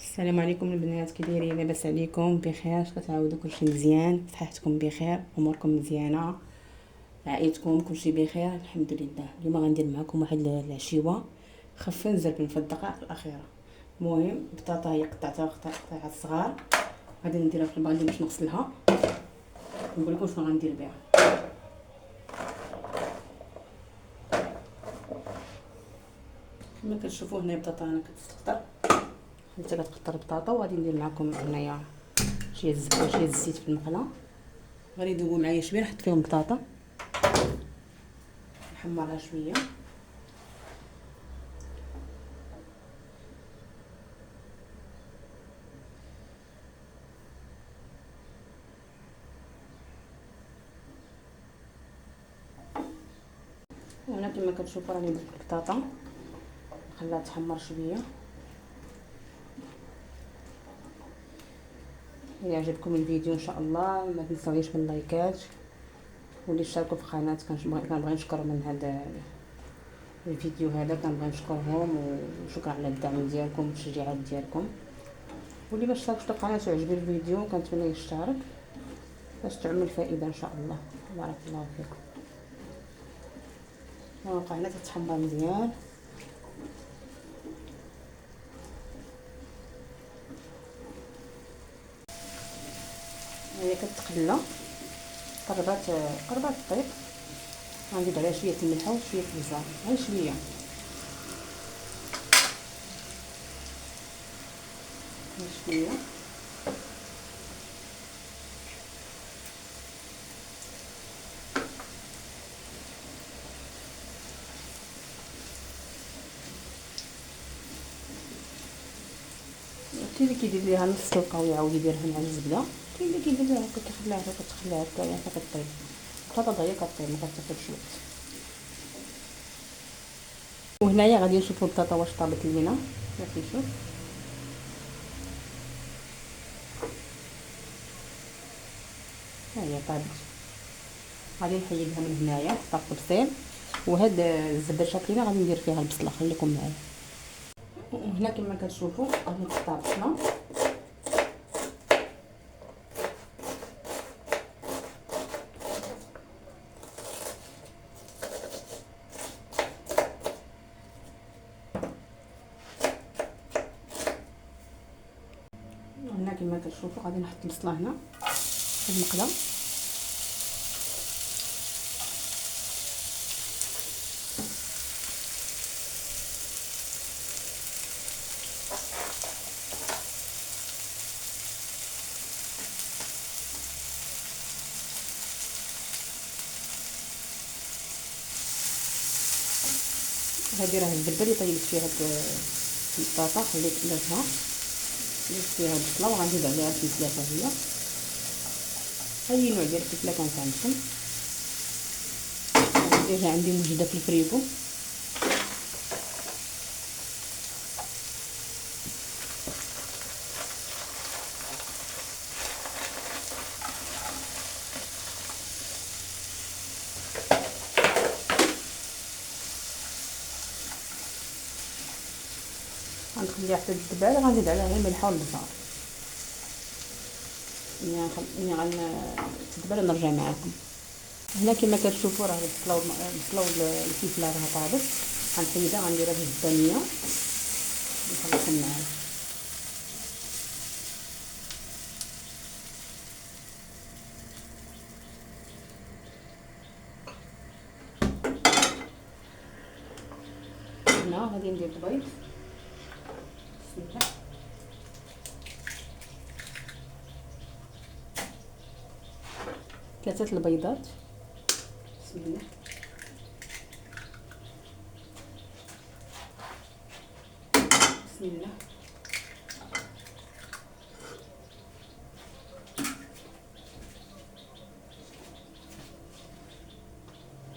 السلام عليكم البنات، كي دايرين؟ لاباس عليكم؟ بخير؟ كتعاودوا كلشي مزيان؟ صحتكم بخير؟ اموركم مزيانه؟ عائلتكم كلشي بخير؟ الحمد لله. اليوم غندير معكم واحد العشيوه خفيف زربين في الدقائق الاخيره. المهم البطاطا هي قطعتها قطعات صغار، غادي نديرها في الماء باش نغسلها ونقول لكم شنو غندير بها. كما كتشوفوا هنا البطاطا انا كتستقطر، حتى كتقطر البطاطا. وغادي ندير معكم هنايا شويه الزبده وشويه الزيت في المقله، غادي يذوبوا معايا شويه. نحط فيهم البطاطا نحمرها شويه. وهنا كما كتشوفوا راني درت البطاطا نخليها تحمر شويه. الا عجبكم الفيديو ان شاء الله ما تنساوش من اللايكات واللي اشتركوا في القناه. كنبغي نشكر من هذا الفيديو هذا، كنبغي نشكرهم وشكرا على الدعم ديالكم والتشجيعات ديالكم. واللي ما اشتركش في القناه وعجبو الفيديو كنتمنى يشترك باش تعم الفائده ان شاء الله. بارك الله فيكم. ونبقى هنا تتحمر مزيان. هي كتقلى قربات طيب. غنزيد عليها شويه الملح وشويه الزعتر، غير شويه شويه. كاين اللي كيدير ليها نص سلقه ويعاود يديرها مع الزبده، كاين اللي كيدير ليها هكا كيخليها هكا كتخليها هكا كطيب. البطاطا هي كطيب ما كتاخدش وقت. وهنايا غادي نشوفوا البطاطا واش طابت لينا. كيف نشوف ها هي طابت. غادي نحيدها من هنايا نحطها في الطبسيل. وهاد الزبده شاكينه غادي ندير فيها البصله، خليكم معايا. وهنا كما كتشوفوا غادي نقطع البصله. وهنا كما كتشوفوا غادي نحط البصله هنا في المقله. هادي راه الزبده اللي طيبت فيها البطاطا، خليت درتها درت فيها البصله وغنزيد عليها الفلفله حتى هي. اي نوع ديال الفلفله كانت عندكم. ديجا عندي موجوده في الفريغو. غنخليها حتى تدبل، غنزيد عليها الملح والبصل. ملي غنتدبل ونرجع معكم. هنا كما كتشوفوا راه البصله والفلفله راه طابت. غنحيدها غنديرها في الزبده ونخليكم معايا. هنا غادي ندير البيض. بسم الله. 3 البيضات. بسم الله. بسم الله.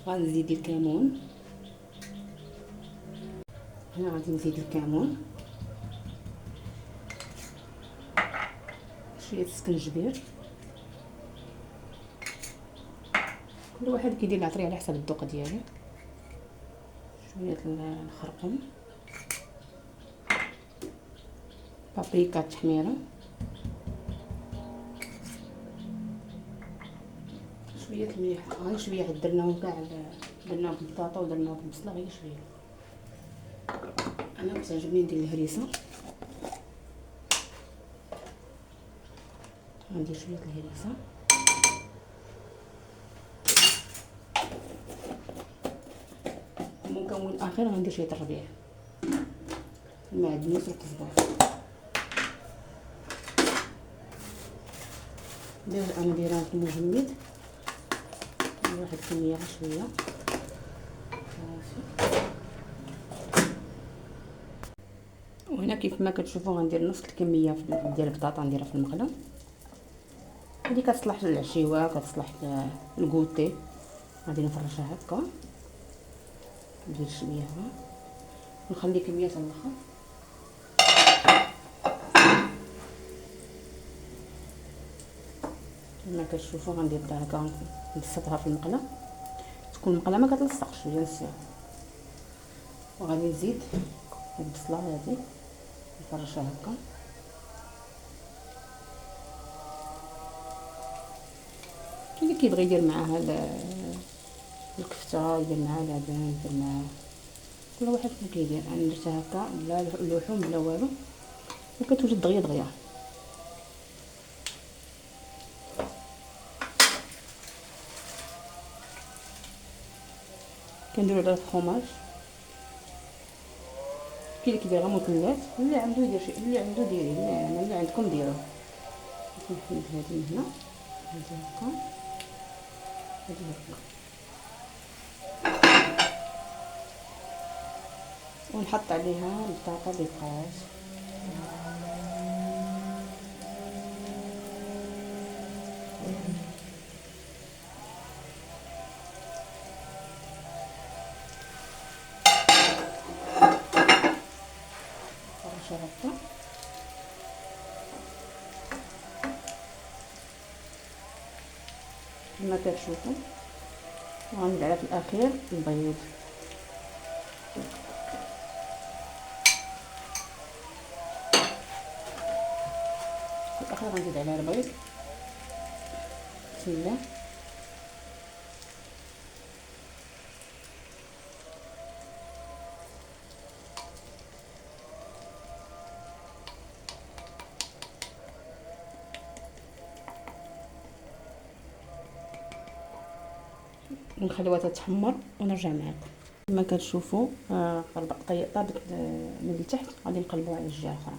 غنزيد الكمون. هنا غادي نزيد الكمون، شويه السكنجبير. كل واحد كيدير العطريه على حسب الذوق ديالو. شويه الخرقوم. بابريكا تحميره، شويه الملح، غير شويه عاد درناهم كاع، درناهم بالبطاطا ودرناهم بالبصله غير شويه. انا كتعجبني ندير الهريسه، غندير شويه الهريسه المكون الاخير غندير شويه الربيع، المعدنوس والكزبره. انا دايره في المجمد واحد الكميه غير شويه صافي. وهنا كيف ما كتشوفوا غندير نص الكميه ديال البطاطا نديرها في المقله، هذه كتصلح للعشيوه، كتصلح للكوتي. غادي نفرشها هكا، ندير شويه هنا ونخلي كميه حتى الاخر. كما كتشوفوا غندير هكا نبسطها في المقله، تكون المقله ما كتلصقش بيان سير. وغادي نزيد هاد البصله هادي نفرشها هكا، كاين اللي كيبغي يدير معاها الكفته، يدير معاها لبن، يدير معاها كل واحد كيف كيدير. انا درتها هكا بلا لحوم بلا والو، وكتوجد دغيا دغيا. كنديرو عليها الفرomاج، كاين اللي كيدير غير مثلث، اللي عنده يدير شي، اللي عنده ديريه، اللي عندكم ديروه. نحيد هادي من هنا، هادي هكا، هادي هكا، ونحط عليها البطاطا اللي بقات. فرشها هكا، كما كتشوفوا. وغنزيد عليها في الاخير البيض. في الاخير غنزيد عليها البيض. بسم الله. ونخليوها تتحمر ونرجع معكم. كما كتشوفوا طابت من التحت، غادي نقلبوها على الجهه الاخرى.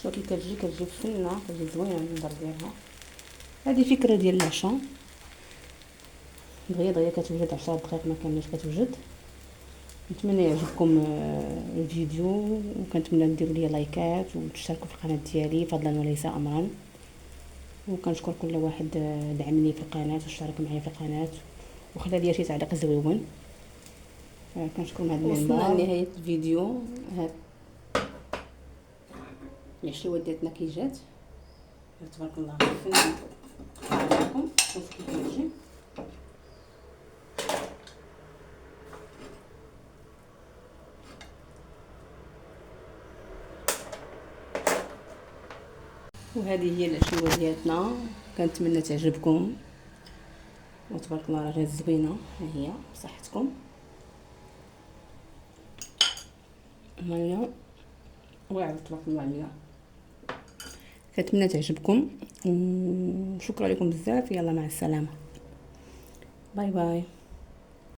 شوفوا كي كتجي فنه، كتجي زوينه المنظر ديالها. هذه فكره ديال العشاء، دغيا دغيا كتوجد 10 دقائق ما كاملش كتوجد. نتمنى يعجبكم الفيديو، وكنتمنى ديروا لي لايكات وتشتركوا في القناه ديالي فضلا وليس امرا. وكنشكر كل واحد دعمني في القناه واشترك معايا في القناه وخلى لي شي تعليق زويون. كنشكركم هذا المنبر. وصلنا لنهايه الفيديو. العشيوه ديالتنا كي جات تبارك الله. نعطيكم شوفوا كيف كتجي. وهذه هي العشيوه ديالتنا، كنتمنى تعجبكم وتبارك الله راه زوينه. ها هي بصحتكم. هيا واعره تبارك الله عليها. كنتمنى تعجبكم وشكرا لكم بزاف. يلا مع السلامه، باي باي.